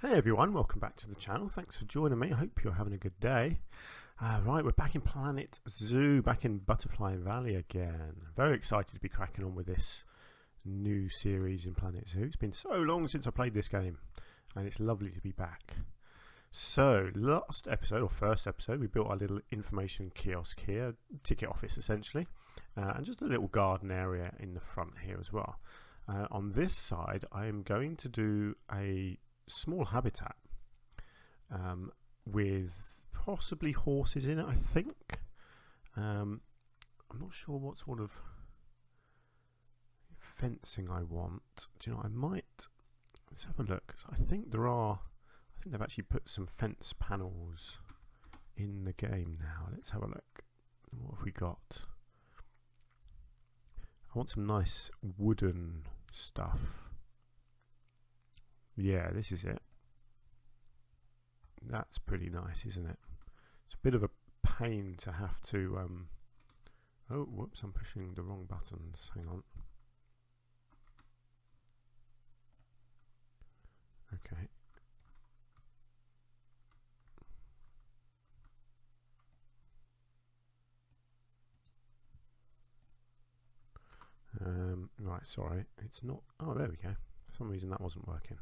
Hey everyone, welcome back to the channel. Thanks for joining me. I hope you're having a good day. Right, we're back in Planet Zoo, back in Butterfly Valley again. Very excited to be cracking on with this new series in Planet Zoo. It's been so long since I played this game, and it's lovely to be back. So, last episode, or first episode, we built our little information kiosk here, ticket office essentially, and just a little garden area in the front here as well. On this side, I am going to do a small habitat with possibly horses in it, I think. I'm not sure what sort of fencing I want. Do you know, I might, let's have a look. I think they've actually put some fence panels in the game now. Let's have a look. What have we got? I want some nice wooden stuff. Yeah, this is it. That's pretty nice, isn't it? It's a bit of a pain to have to oh, whoops, I'm pushing the wrong buttons. Hang on. Okay. Right, sorry. It's not. Oh, there we go. For some reason that wasn't working.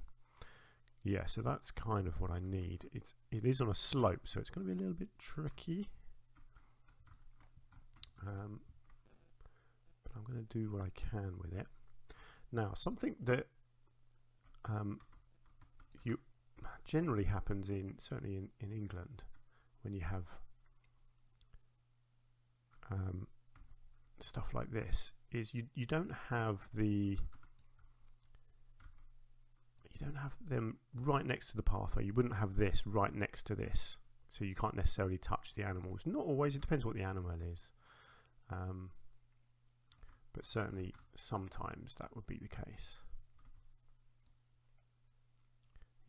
Yeah, so that's kind of what I need. It is on a slope, so it's going to be a little bit tricky. But I'm going to do what I can with it. Now, something that you generally happens certainly in England, when you have stuff like this, is you don't have them right next to the pathway. You wouldn't have this right next to this, so you can't necessarily touch the animals. Not always, it depends what the animal is, but certainly sometimes that would be the case.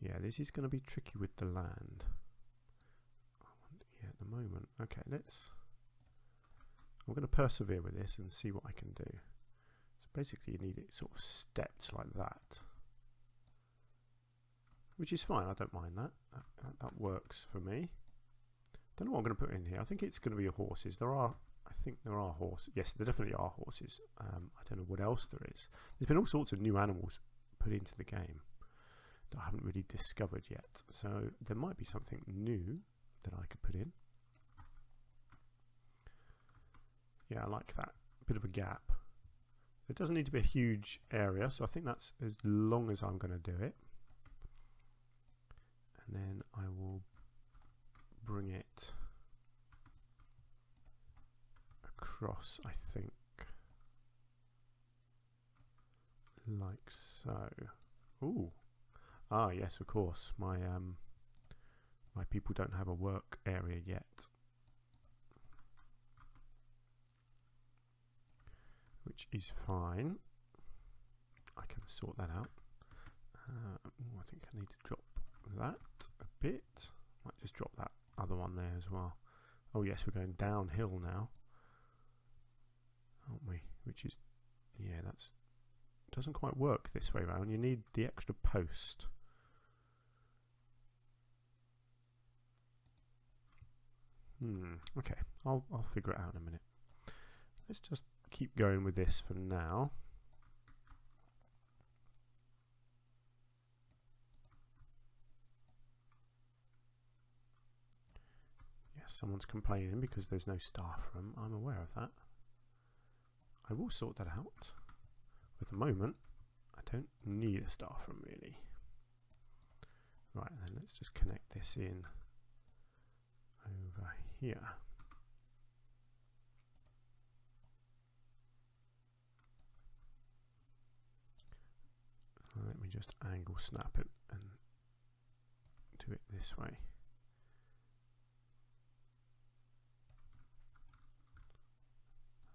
Yeah, this is going to be tricky with the land. Yeah, at the moment. Okay, I'm going to persevere with this and see what I can do. So basically you need it sort of stepped like that, which is fine. I don't mind that. That works for me. Don't know what I'm going to put in here. I think it's going to be horses. I think there are horses. Yes, there definitely are horses. I don't know what else there is. There's been all sorts of new animals put into the game that I haven't really discovered yet. So there might be something new that I could put in. Yeah, I like that. A bit of a gap. It doesn't need to be a huge area, so I think that's as long as I'm going to do it. And then I will bring it across, I think, like so. Ooh. Ah, yes, of course. My people don't have a work area yet, which is fine. I can sort that out. I think I need to drop that a bit. Might just drop that other one there as well. Oh yes, we're going downhill now, aren't we? Which is, yeah, that's doesn't quite work this way round. You need the extra post. Okay, I'll figure it out in a minute. Let's just keep going with this for now. Yes, someone's complaining because there's no staff room. I'm aware of that. I will sort that out. At the moment, I don't need a staff room really. Right, then let's just connect this in over here. Let me just angle snap it and do it this way.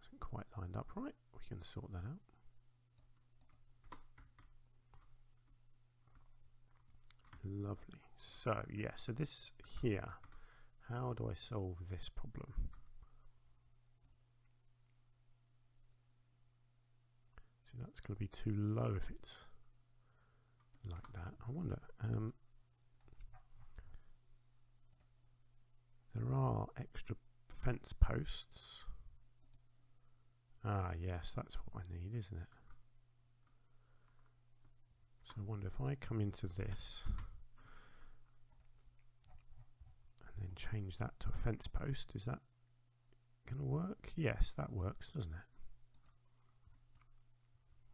Hasn't quite lined up right. We can sort that out. Lovely. So yeah, so this here, how do I solve this problem? So that's going to be too low if it's like that. I wonder, there are extra fence posts. Ah, yes, that's what I need, isn't it? So I wonder if I come into this and then change that to a fence post, is that going to work? Yes, that works, doesn't it?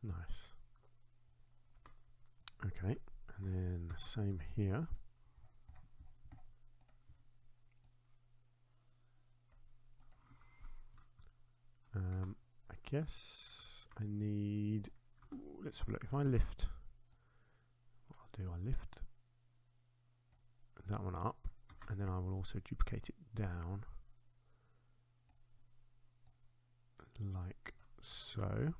Nice. Okay, and then the same here. I guess I need, let's have a look. If I lift, what I'll do, I lift that one up, and then I will also duplicate it down like so.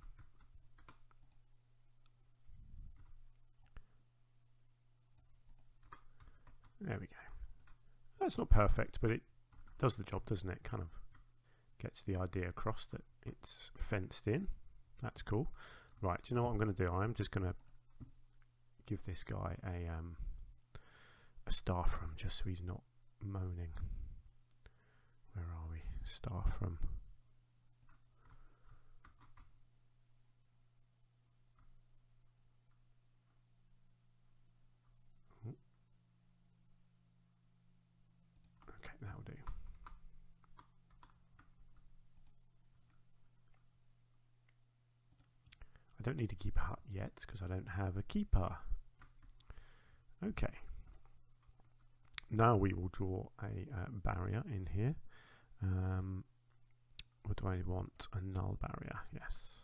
There we go. That's not perfect, but it does the job, doesn't it? Kind of gets the idea across that it's fenced in. That's cool. Right, do you know what I'm going to do? I'm just going to give this guy a staff room just so he's not moaning. Where are we? Staff room. Okay, that'll do. I don't need a keeper hut yet because I don't have a keeper. Okay. Now we will draw a barrier in here. What do I want? A null barrier, yes.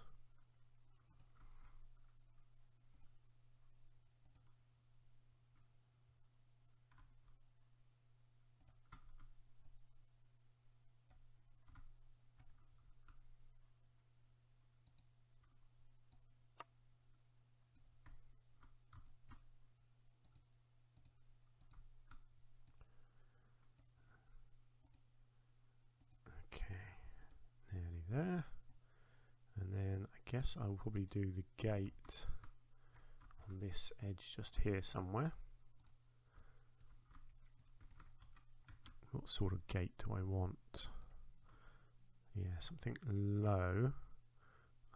There, and then I guess I will probably do the gate on this edge just here somewhere. What sort of gate do I want? Yeah, something low.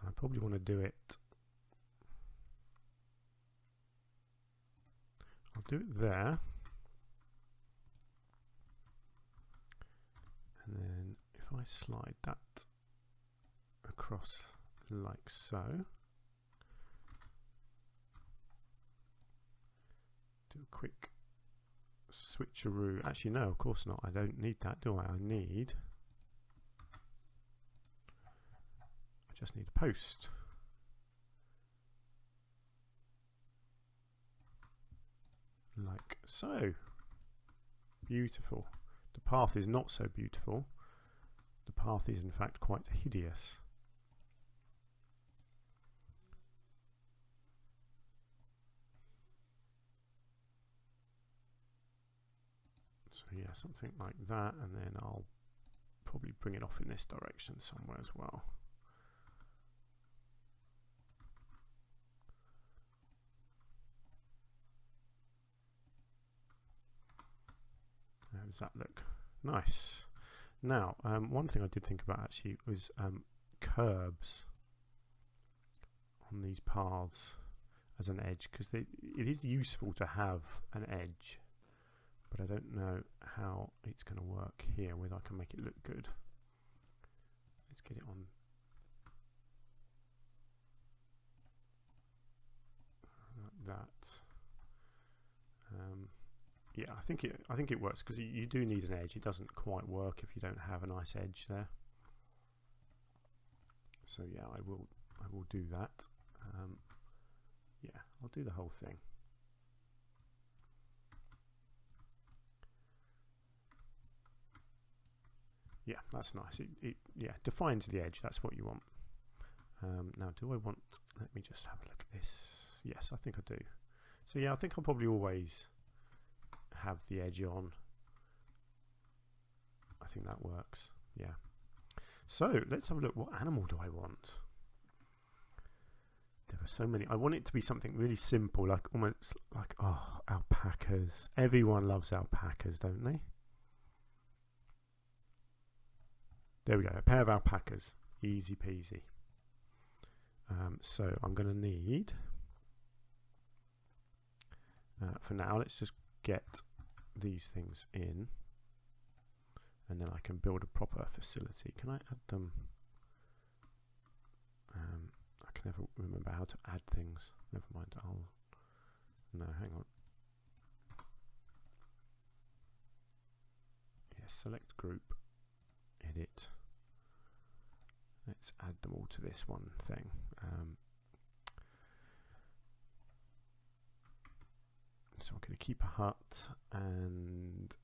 I probably want to do it. I'll do it there, and then if I slide that across like so, do a quick switcheroo. Actually no, of course not, I don't need that, do I? I just need a post. Like so. Beautiful. The path is not so beautiful. The path is in fact quite hideous. So yeah, something like that, and then I'll probably bring it off in this direction somewhere as well. How does that look? Nice. Now, one thing I did think about actually was curbs on these paths as an edge, because it is useful to have an edge, but I don't know how it's going to work here, whether I can make it look good. Let's get it on. Like that. Yeah, I think it works, because you do need an edge. It doesn't quite work if you don't have a nice edge there. So yeah, I will do that. Yeah, I'll do the whole thing. Yeah, that's nice. It yeah, defines the edge. That's what you want. Now, do I want? Let me just have a look at this. Yes, I think I do. So yeah, I think I'll probably always have the edge on. I think that works. Yeah. So let's have a look. What animal do I want? There are so many. I want it to be something really simple, like almost like, oh, alpacas. Everyone loves alpacas, don't they? There we go, a pair of alpacas. Easy peasy. So I'm going to need, for now, let's just get these things in, and then I can build a proper facility. Can I add them? I can never remember how to add things. Never mind. No, hang on. Yes, select group, edit. Let's add them all to this one thing. So I'm going to keep a hut and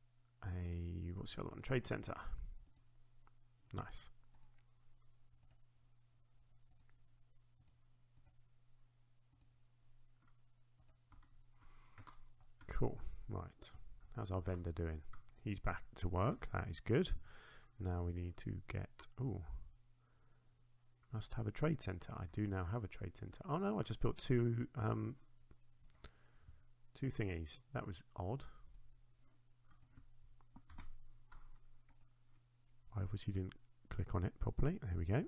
a, what's the other one? Trade center. Nice. Cool. Right. How's our vendor doing? He's back to work. That is good. Now we need to get, oh, must have a trade center. I do now have a trade center. Oh no, I just built two thingies. That was odd. I obviously didn't click on it properly. There we go.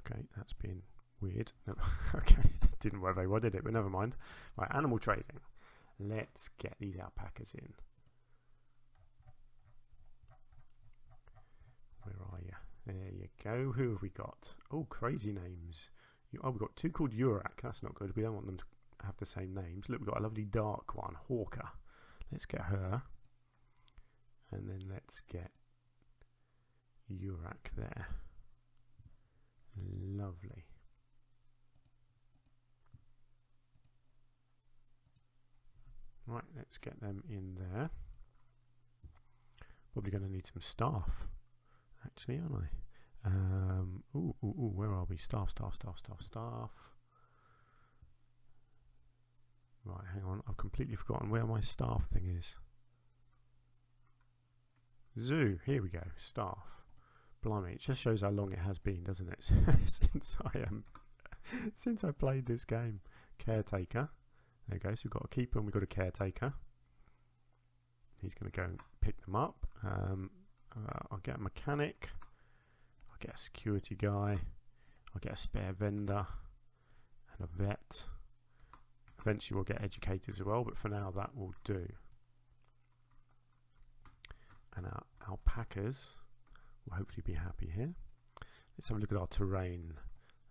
Okay, that's been weird. No, okay, that didn't work very well, did it? But never mind. Right, animal trading. Let's get these alpacas in. Where are you? There you go. Who have we got? Oh, crazy names. Oh, we've got two called Urak. That's not good. We don't want them to have the same names. Look, we've got a lovely dark one, Hawker. Let's get her. And then let's get Urak there. Lovely. Right, let's get them in there. Probably going to need some staff, actually, aren't I? Where are we? Staff. Right, hang on. I've completely forgotten where my staff thing is. Zoo. Here we go. Staff. Blimey, it just shows how long it has been, doesn't it? Since I played this game. Caretaker. There we go. So we've got a keeper and we've got a caretaker. He's going to go and pick them up. I'll get a mechanic. I'll get a security guy. I'll get a spare vendor and a vet. Eventually we'll get educators as well, but for now that will do. And our alpacas will hopefully be happy here. Let's have a look at our terrain.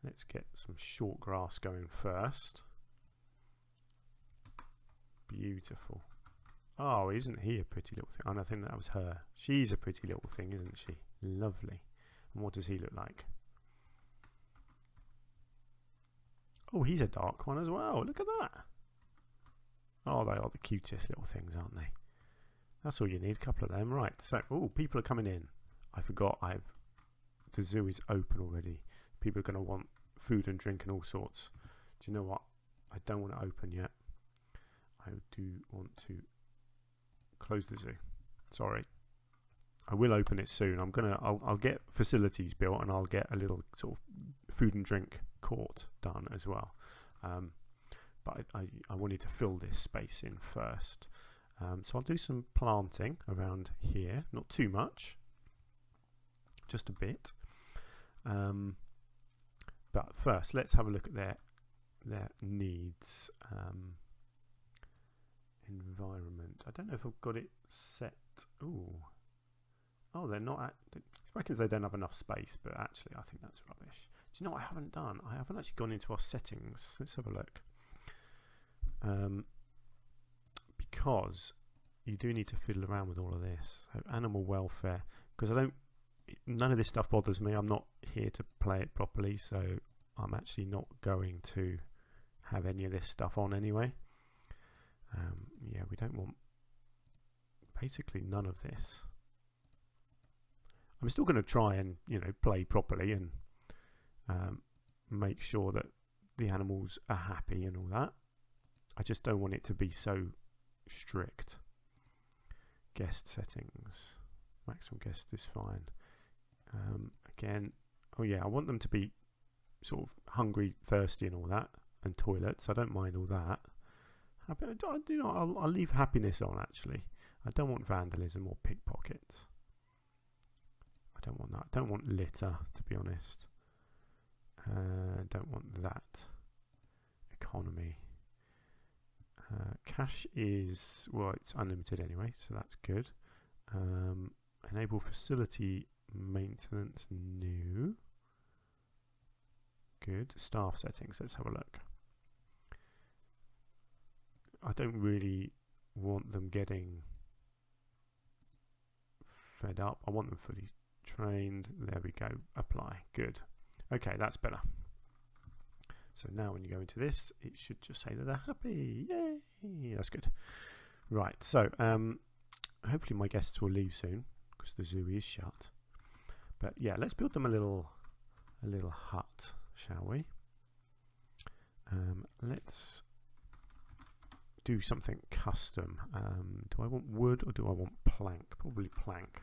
Let's get some short grass going first. Beautiful. Oh, isn't he a pretty little thing? Oh, I think that was her. She's a pretty little thing, isn't she? Lovely. And what does he look like? Oh, he's a dark one as well. Look at that. Oh, they are the cutest little things, aren't they? That's all you need, a couple of them. Right, so, oh, people are coming in. I forgot the zoo is open already. People are going to want food and drink and all sorts. Do you know what? I don't want to open yet. I do want to close the zoo. Sorry. I will open it soon. I'll get facilities built and I'll get a little sort of food and drink court done as well. But I wanted to fill this space in first. So I'll do some planting around here. Not too much. Just a bit. But first, let's have a look at their needs. Environment. I don't know if I've got it set. Ooh. Oh, they're not. I reckon they don't have enough space, but actually, I think that's rubbish. Do you know what I haven't done? I haven't actually gone into our settings. Let's have a look. Because you do need to fiddle around with all of this. So animal welfare. Because none of this stuff bothers me. I'm not here to play it properly, so I'm actually not going to have any of this stuff on anyway. Yeah, we don't want basically none of this. I'm still going to try and play properly and make sure that the animals are happy and all that. I just don't want it to be so strict. Guest settings, maximum guest is fine. Again, oh yeah, I want them to be sort of hungry, thirsty and all that, and toilets. I don't mind all that. I do not. I'll leave happiness on. Actually, I don't want vandalism or pickpockets. I don't want that. I don't want litter, to be honest. Don't want that. Economy. Cash is, well, it's unlimited anyway, so that's good. Enable facility maintenance new. Good. Staff settings, let's have a look. I don't really want them getting fed up. I want them fully trained. There we go. Apply. Good. Okay, that's better. So now when you go into this, it should just say that they're happy. Yay! That's good. Right, so hopefully my guests will leave soon because the zoo is shut. But yeah, let's build them a little hut, shall we? Let's do something custom. Do I want wood or do I want plank? Probably plank.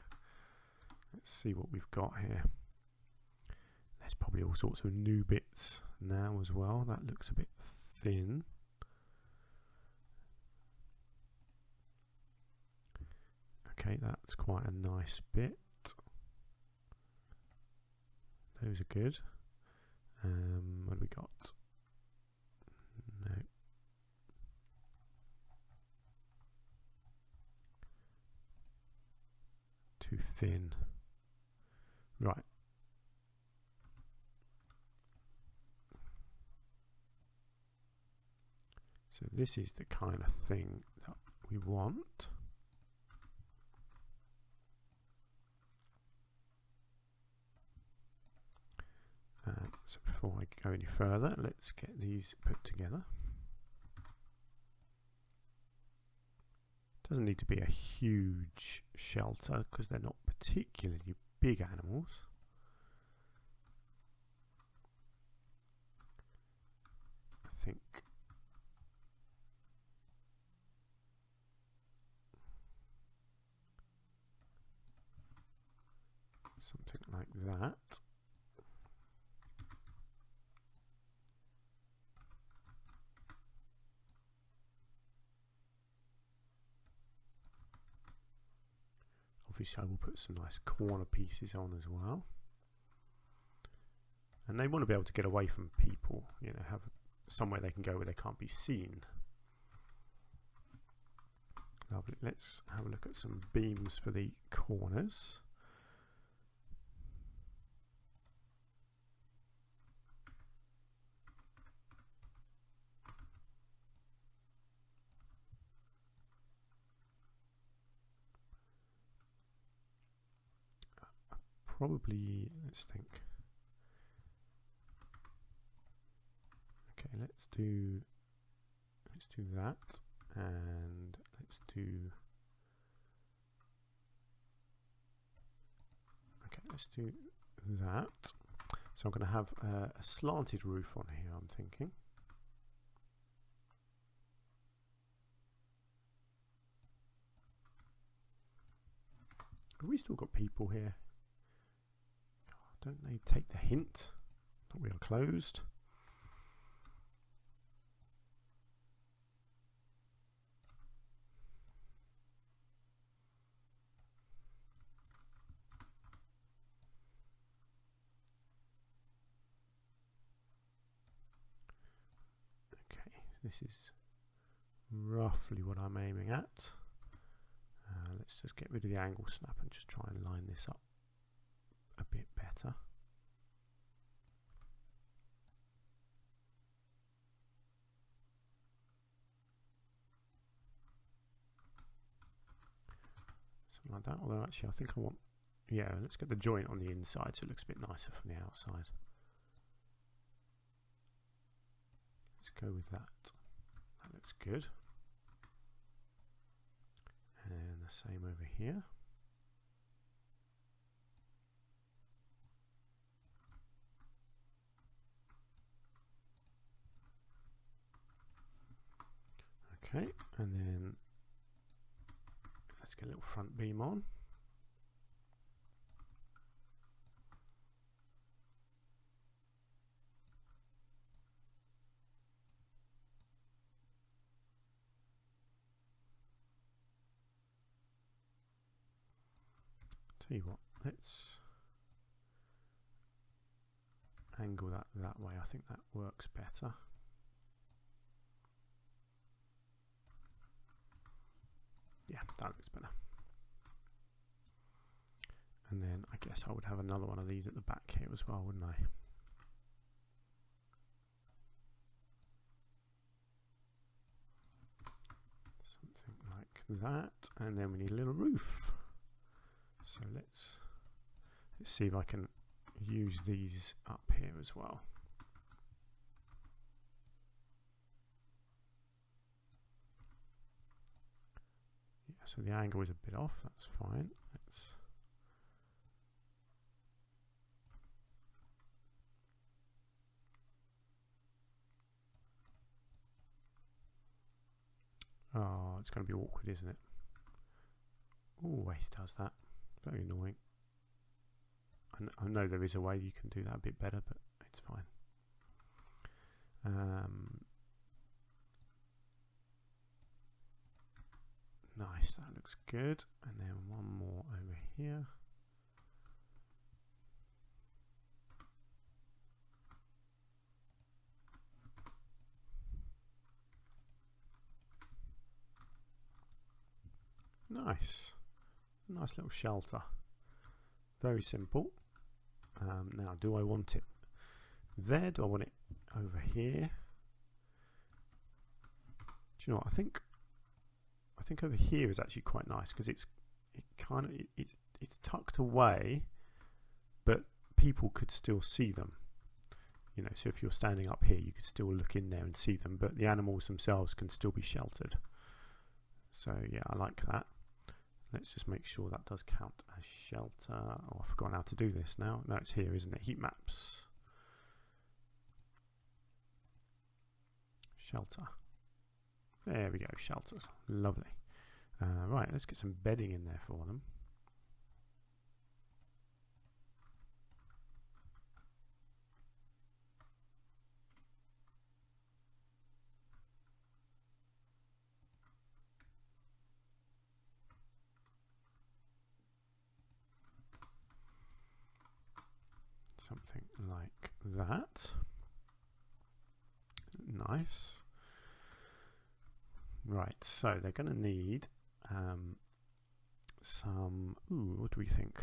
Let's see what we've got here. There's probably all sorts of new bits now as well. That looks a bit thin. Okay, that's quite a nice bit. Those are good. What have we got? No. Too thin. Right. So this is the kind of thing that we want. So before I go any further, let's get these put together. Doesn't need to be a huge shelter because they're not particularly big animals. I think something like that. Obviously I will put some nice corner pieces on as well. And they want to be able to get away from people, you know, have somewhere they can go where they can't be seen. Lovely. Let's have a look at some beams for the corners. Probably, let's think. Okay, let's do that, and let's do. Okay, let's do that. So I'm going to have a slanted roof on here, I'm thinking. Have we still got people here? Don't they take the hint that we are closed? Okay, this is roughly what I'm aiming at. Let's just get rid of the angle snap and just try and line this up a bit better. Something like that, although actually I think I want, yeah, let's get the joint on the inside so it looks a bit nicer from the outside. Let's go with that. That looks good. And the same over here. Okay, and then let's get a little front beam on. Tell you what, let's angle that way. I think that works better. Yeah, that looks better. And then I guess I would have another one of these at the back here as well, wouldn't I? Something like that. And then we need a little roof. So let's see if I can use these up here as well. Yeah, so the angle is a bit off, that's fine. Let's oh, it's going to be awkward, isn't it? Always does that. Very annoying. I know there is a way you can do that a bit better, but it's fine. Nice, that looks good. And then one more over here. Nice. Nice little shelter. Very simple. Now, do I want it there? Do I want it over here? Do you know what? I think over here is actually quite nice because it's tucked away, but people could still see them. You know, so if you're standing up here, you could still look in there and see them, but the animals themselves can still be sheltered. So yeah, I like that. Let's just make sure that does count as shelter. Oh, I've forgotten how to do this now. No, it's here, isn't it? Heat maps. Shelter. There we go, shelters. Lovely. Right, let's get some bedding in there for them. Something like that. Nice. Right, so they're going to need some, what do we think?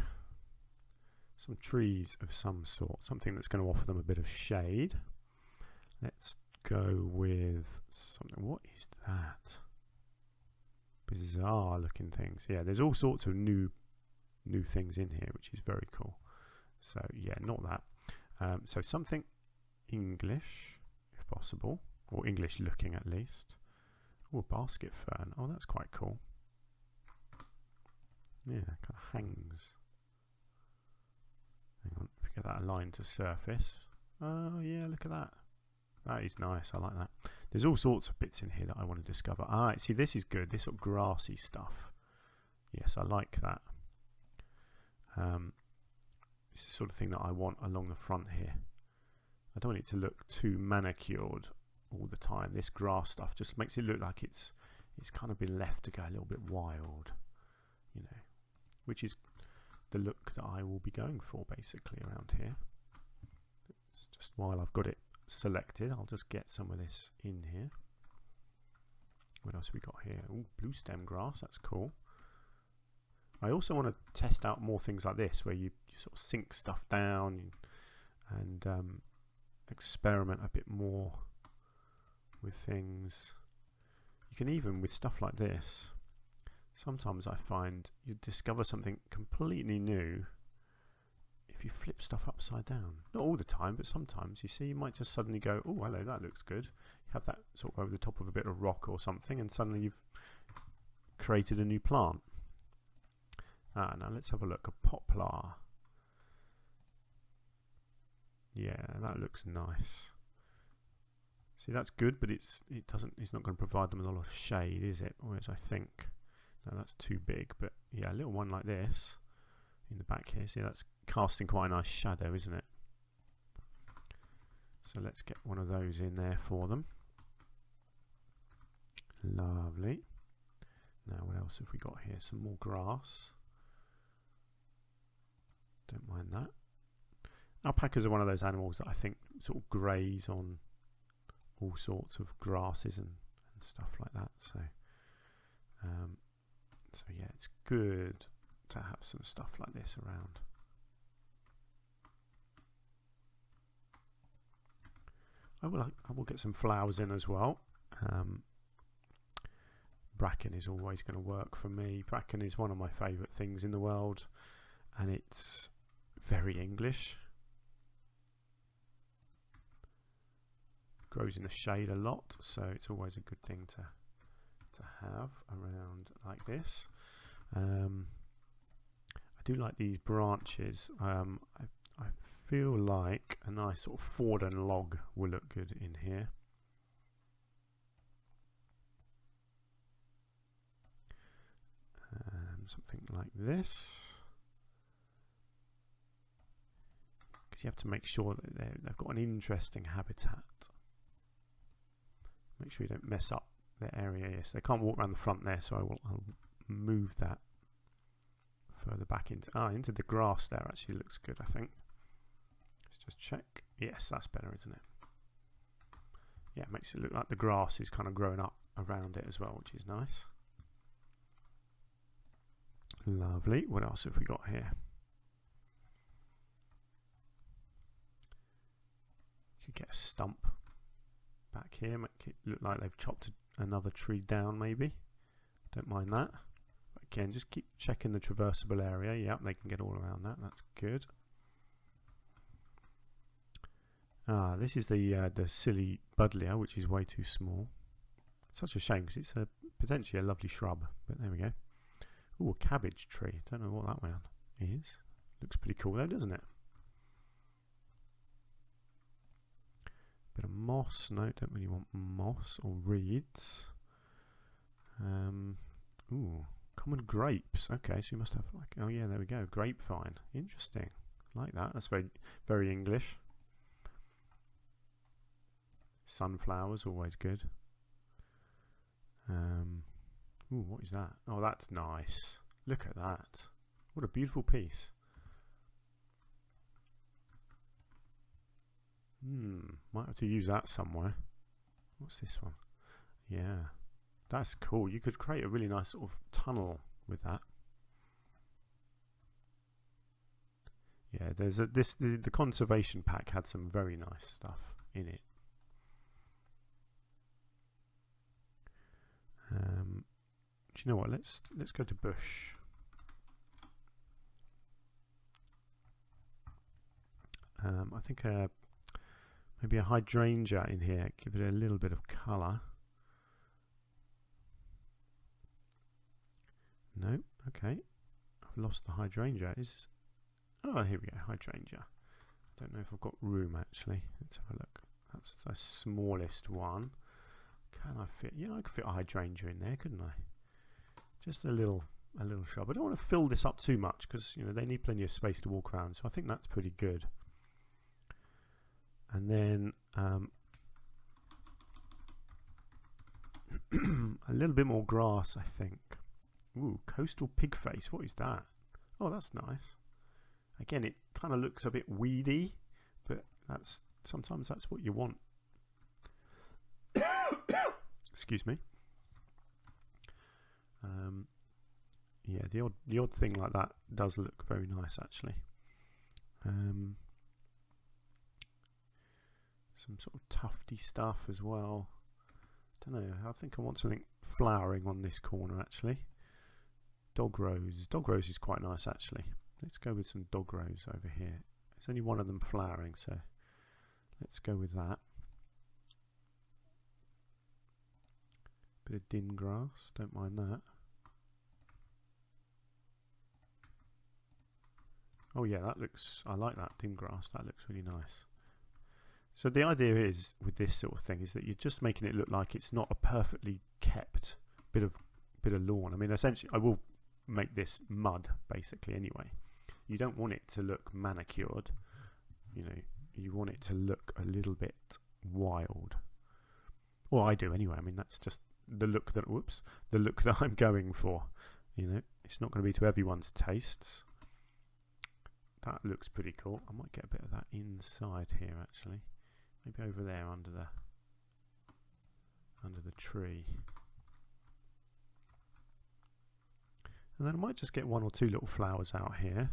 Some trees of some sort, something that's going to offer them a bit of shade. Let's go with something, what is that? Bizarre looking things. Yeah, there's all sorts of new things in here, which is very cool. So yeah, not that. So something English, if possible, or English looking at least. Oh, a basket fern. Oh, that's quite cool. Yeah, kind of hangs. Hang on, if we get that aligned to surface. Oh yeah, look at that. That is nice. I like that. There's all sorts of bits in here that I want to discover. Ah, see, this is good. This sort of grassy stuff. Yes, I like that. It's the sort of thing that I want along the front here. I don't want it to look too manicured all the time. This grass stuff just makes it look like it's kind of been left to go a little bit wild, you know, which is the look that I will be going for basically around here. It's just while I've got it selected, I'll just get some of this in here. What else have we got here? Oh, blue stem grass, that's cool. I also want to test out more things like this where you sort of sink stuff down and experiment a bit more with things. You can even, with stuff like this, sometimes I find you discover something completely new if you flip stuff upside down. Not all the time, but sometimes you see, you might just suddenly go, oh hello, that looks good. You have that sort of over the top of a bit of rock or something, and suddenly you've created a new plant. Now let's have a look. A poplar. Yeah, that looks nice. See, that's good, but it's not going to provide them with a lot of shade, is it? Whereas I think, no, that's too big. But yeah, a little one like this in the back here. See, that's casting quite a nice shadow, isn't it? So let's get one of those in there for them. Lovely. Now, what else have we got here? Some more grass. Don't mind that. Alpacas are one of those animals that I think sort of graze on all sorts of grasses and stuff like that. So yeah, it's good to have some stuff like this around. I will get some flowers in as well. Bracken is always going to work for me. Bracken is one of my favourite things in the world, and it's very English. Grows in the shade a lot, so it's always a good thing to have around like this. I do like these branches. I feel like a nice sort of Forden log will look good in here. Something like this, because you have to make sure that they've got an interesting habitat. Make sure you don't mess up their area. Yes, they can't walk around the front there, so I'll move that further back into the grass there. Actually looks good, I think. Let's just check. Yes, that's better, isn't it? Yeah, it makes it look like the grass is kind of growing up around it as well, which is nice. Lovely. What else have we got here? Could get a stump back here, make it look like they've chopped another tree down maybe. Don't mind that. But again, just keep checking the traversable area. Yep, they can get all around that. That's good. This is the silly buddleia, which is way too small. Such a shame because it's potentially a lovely shrub, but there we go. Ooh, a cabbage tree. Don't know what that one is. Looks pretty cool though, doesn't it? Bit of moss. No, don't really want moss or reeds. Ooh, common grapes. Okay, so you must have like, oh yeah, there we go. Grapevine. Interesting. Like that. That's very, very English. Sunflowers, always good. Ooh, what is that? Oh, that's nice. Look at that. What a beautiful piece. Might have to use that somewhere. What's this one? Yeah, that's cool. You could create a really nice sort of tunnel with that. Yeah, there's the conservation pack had some very nice stuff in it. Do you know what? Let's go to bush. I think maybe a hydrangea in here. Give it a little bit of colour. No, okay. I've lost the hydrangea. Oh, here we go. Hydrangea. Don't know if I've got room actually. Let's have a look. That's the smallest one. Can I fit? Yeah, I could fit a hydrangea in there, couldn't I? Just a little shrub. I don't want to fill this up too much because you know they need plenty of space to walk around. So I think that's pretty good. And then a little bit more grass, I think. Ooh, coastal pig face. What is that? Oh, that's nice. Again, it kind of looks a bit weedy, but sometimes that's what you want. Excuse me. Yeah, the odd thing like that does look very nice actually. Some sort of tufty stuff as well. Don't know. I think I want something flowering on this corner actually. Dog rose. Dog rose is quite nice actually. Let's go with some dog rose over here. There's only one of them flowering, so let's go with that. Bit of din grass, don't mind that. Oh yeah, that looks, I like that din grass, that looks really nice. So the idea is, with this sort of thing, is that you're just making it look like it's not a perfectly kept bit of lawn. I mean, essentially, I will make this mud, basically, anyway. You don't want it to look manicured, you know, you want it to look a little bit wild. Well, I do anyway, I mean, that's just the look that, the look that I'm going for, you know. It's not going to be to everyone's tastes. That looks pretty cool. I might get a bit of that inside here actually. Maybe over there under the tree. And then I might just get one or two little flowers out here.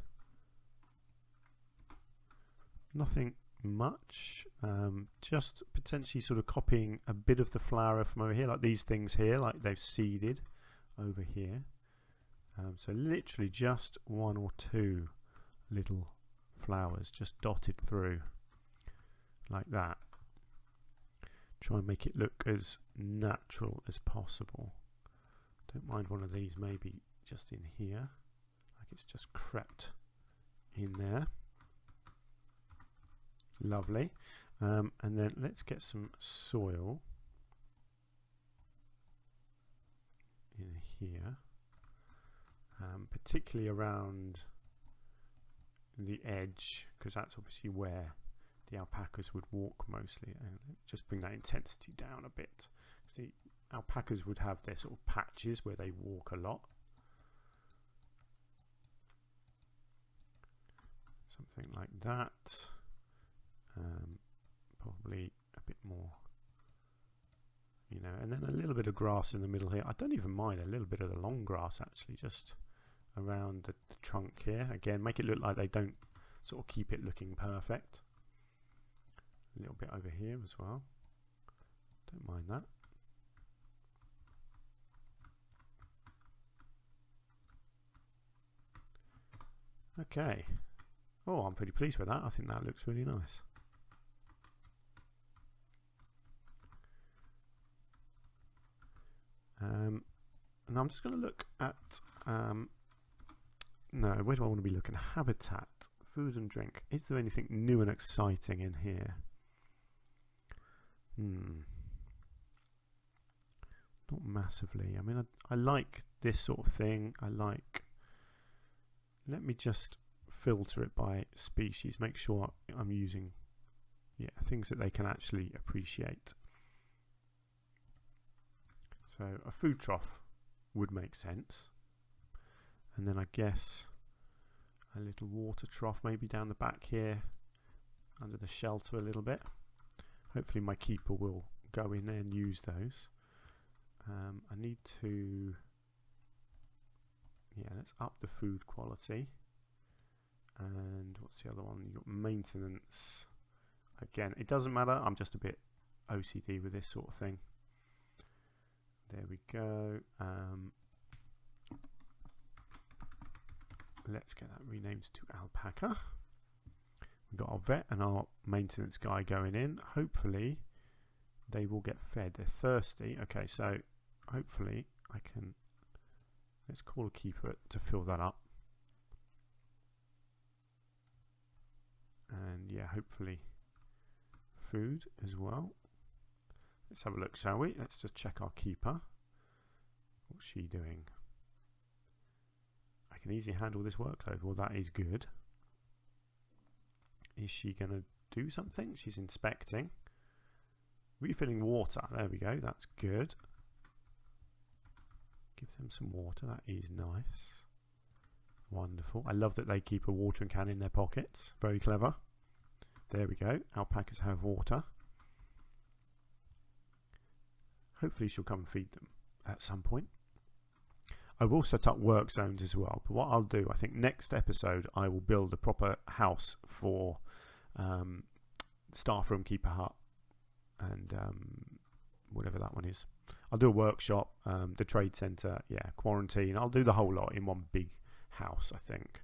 Nothing much, just potentially sort of copying a bit of the flower from over here, like these things here, like they've seeded over here. So literally just one or two little flowers just dotted through like that. Try and make it look as natural as possible. Don't mind one of these maybe just in here, like it's just crept in there. Lovely. And then let's get some soil in here, particularly around the edge, because that's obviously where the alpacas would walk mostly, and just bring that intensity down a bit. The alpacas would have their sort of patches where they walk a lot. Something like that. Probably a bit more, you know, and then a little bit of grass in the middle here. I don't even mind a little bit of the long grass actually, just around the trunk here. Again, make it look like they don't sort of keep it looking perfect. A little bit over here as well. Don't mind that. Okay. Oh, I'm pretty pleased with that. I think that looks really nice. And I'm just going to look at, no, where do I want to be looking? Habitat, food and drink. Is there anything new and exciting in here? Not massively. I mean, I like this sort of thing. Let me just filter it by species. Make sure I'm using, things that they can actually appreciate. So a food trough would make sense, and then I guess a little water trough maybe down the back here under the shelter a little bit. Hopefully my keeper will go in there and use those. I need to, let's up the food quality. And what's the other one? You've got maintenance. Again, it doesn't matter, I'm just a bit OCD with this sort of thing. There we go. Let's get that renamed to alpaca. We've got our vet and our maintenance guy going in. Hopefully they will get fed. They're thirsty. Okay, so hopefully I can, let's call a keeper to fill that up. And hopefully food as well. Let's have a look, shall we? Let's just check our keeper. What's she doing? I can easily handle this workload. Well, that is good. Is she going to do something? She's inspecting. Refilling water. There we go. That's good. Give them some water. That is nice. Wonderful. I love that they keep a watering can in their pockets. Very clever. There we go. Alpacas have water. Hopefully she'll come and feed them at some point. I will set up work zones as well, but what I'll do, I think next episode I will build a proper house for staff room, keeper hut, and whatever that one is. I'll do a workshop, the trade centre, quarantine. I'll do the whole lot in one big house, I think.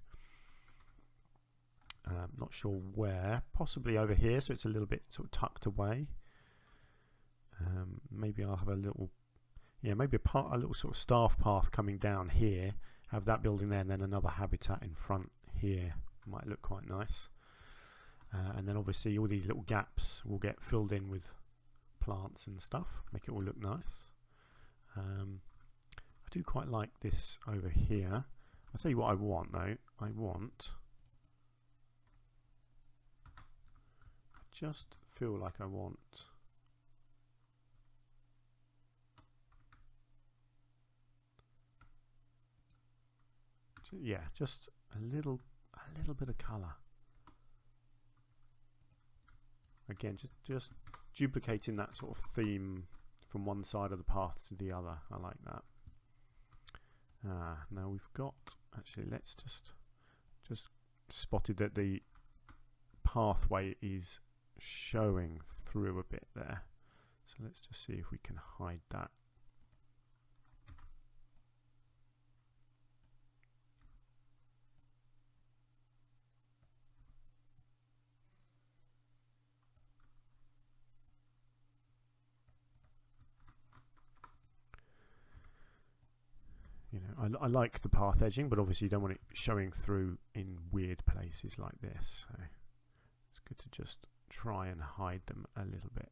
Not sure where, possibly over here, so it's a little bit sort of tucked away. Maybe I'll have a little, maybe a little sort of staff path coming down here, have that building there, and then another habitat in front here. Might look quite nice. And then obviously all these little gaps will get filled in with plants and stuff, make it all look nice. I do quite like this over here. I'll tell you what I want though. I just feel like I want just a a little bit of colour. Again, just duplicating that sort of theme from one side of the path to the other. I like that. Now we've got, actually let's just spotted that the pathway is showing through a bit there. So let's just see if we can hide that. You know, I like the path edging, but obviously you don't want it showing through in weird places like this. So it's good to just try and hide them a little bit.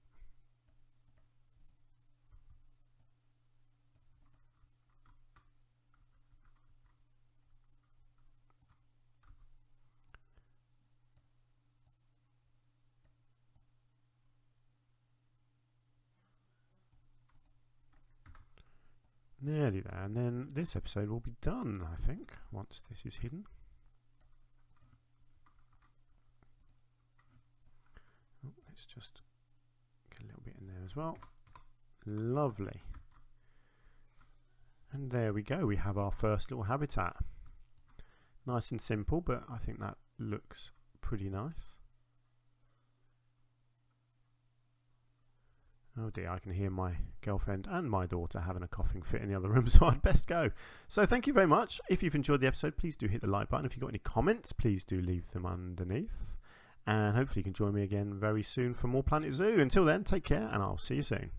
Nearly there, and then this episode will be done, I think, once this is hidden. Oh, let's just get a little bit in there as well. Lovely. And there we go, we have our first little habitat. Nice and simple, but I think that looks pretty nice. Oh dear, I can hear my girlfriend and my daughter having a coughing fit in the other room, so I'd best go. So thank you very much. If you've enjoyed the episode, please do hit the like button. If you've got any comments, please do leave them underneath. And hopefully you can join me again very soon for more Planet Zoo. Until then, take care and I'll see you soon.